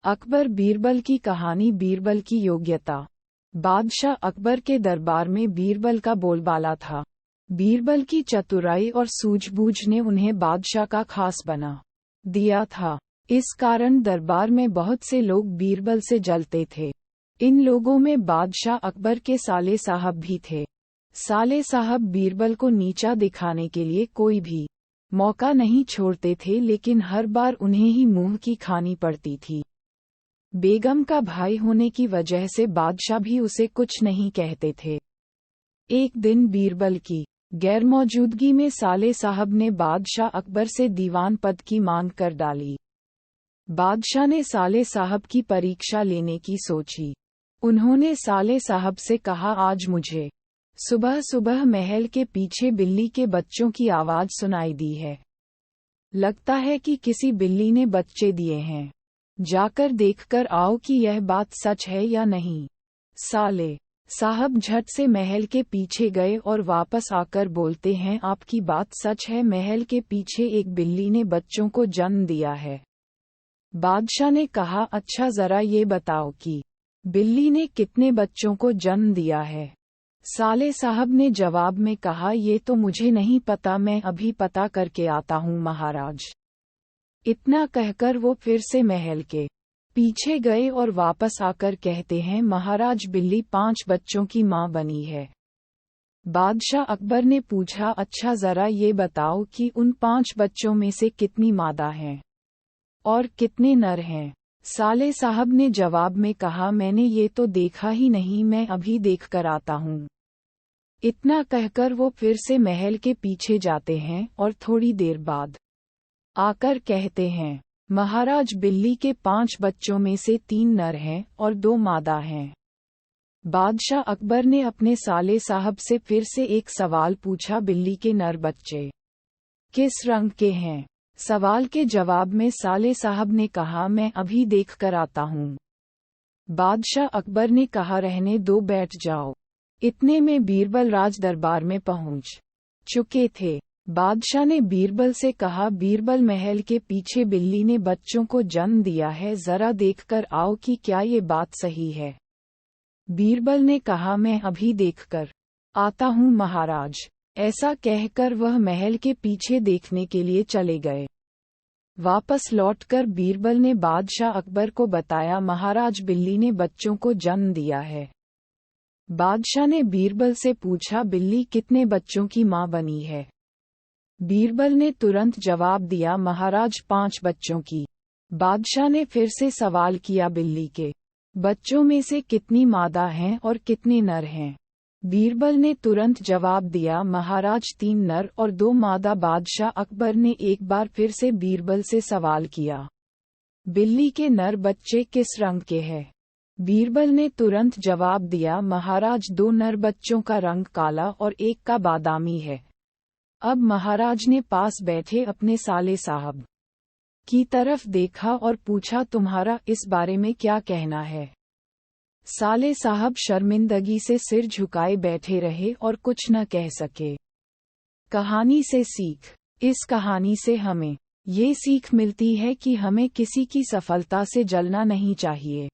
अकबर बीरबल की कहानी। बीरबल की योग्यता। बादशाह अकबर के दरबार में बीरबल का बोलबाला था। बीरबल की चतुराई और सूझबूझ ने उन्हें बादशाह का खास बना दिया था। इस कारण दरबार में बहुत से लोग बीरबल से जलते थे। इन लोगों में बादशाह अकबर के साले साहब भी थे। साले साहब बीरबल को नीचा दिखाने के लिए कोई भी मौका नहीं छोड़ते थे, लेकिन हर बार उन्हें ही मुंह की खानी पड़ती थी। बेगम का भाई होने की वजह से बादशाह भी उसे कुछ नहीं कहते थे। एक दिन बीरबल की गैरमौजूदगी में साले साहब ने बादशाह अकबर से दीवान पद की मांग कर डाली। बादशाह ने साले साहब की परीक्षा लेने की सोची। उन्होंने साले साहब से कहा, आज मुझे सुबह सुबह महल के पीछे बिल्ली के बच्चों की आवाज सुनाई दी है। लगता है कि किसी बिल्ली ने बच्चे दिए हैं। जाकर देखकर आओ कि यह बात सच है या नहीं। साले साहब झट से महल के पीछे गए और वापस आकर बोलते हैं, आपकी बात सच है, महल के पीछे एक बिल्ली ने बच्चों को जन्म दिया है। बादशाह ने कहा, अच्छा जरा ये बताओ कि बिल्ली ने कितने बच्चों को जन्म दिया है। साले साहब ने जवाब में कहा, ये तो मुझे नहीं पता, मैं अभी पता करके आता हूँ महाराज। इतना कहकर वो फिर से महल के पीछे गए और वापस आकर कहते हैं, महाराज बिल्ली 5 बच्चों की मां बनी है। बादशाह अकबर ने पूछा, अच्छा जरा ये बताओ कि उन 5 बच्चों में से कितनी मादा हैं और कितने नर हैं। साले साहब ने जवाब में कहा, मैंने ये तो देखा ही नहीं, मैं अभी देख कर आता हूँ। इतना कहकर वो फिर से महल के पीछे जाते हैं और थोड़ी देर बाद आकर कहते हैं, महाराज बिल्ली के 5 बच्चों में से 3 नर हैं और 2 मादा हैं। बादशाह अकबर ने अपने साले साहब से फिर से एक सवाल पूछा, बिल्ली के नर बच्चे किस रंग के हैं। सवाल के जवाब में साले साहब ने कहा, मैं अभी देख कर आता हूँ। बादशाह अकबर ने कहा, रहने दो, बैठ जाओ। इतने में बीरबल राज दरबार में पहुँच चुके थे। बादशाह ने बीरबल से कहा, बीरबल महल के पीछे बिल्ली ने बच्चों को जन्म दिया है, जरा देखकर आओ कि क्या ये बात सही है। बीरबल ने कहा, मैं अभी देखकर आता हूँ महाराज। ऐसा कहकर वह महल के पीछे देखने के लिए चले गए। वापस लौटकर बीरबल ने बादशाह अकबर को बताया, महाराज बिल्ली ने बच्चों को जन्म दिया है। बादशाह ने बीरबल से पूछा, बिल्ली कितने बच्चों की मां बनी है। बीरबल ने तुरंत जवाब दिया, महाराज 5 बच्चों की। बादशाह ने फिर से सवाल किया, बिल्ली के बच्चों में से कितनी मादा हैं और कितने नर हैं। बीरबल ने तुरंत जवाब दिया, महाराज 3 नर और 2 मादा। बादशाह अकबर ने एक बार फिर से बीरबल से सवाल किया, बिल्ली के नर बच्चे किस रंग के हैं। बीरबल ने तुरंत जवाब दिया, महाराज 2 नर बच्चों का रंग काला और एक का बादामी है। अब महाराज ने पास बैठे अपने साले साहब की तरफ देखा और पूछा, तुम्हारा इस बारे में क्या कहना है। साले साहब शर्मिंदगी से सिर झुकाए बैठे रहे और कुछ न कह सके। कहानी से सीख। इस कहानी से हमें ये सीख मिलती है कि हमें किसी की सफलता से जलना नहीं चाहिए।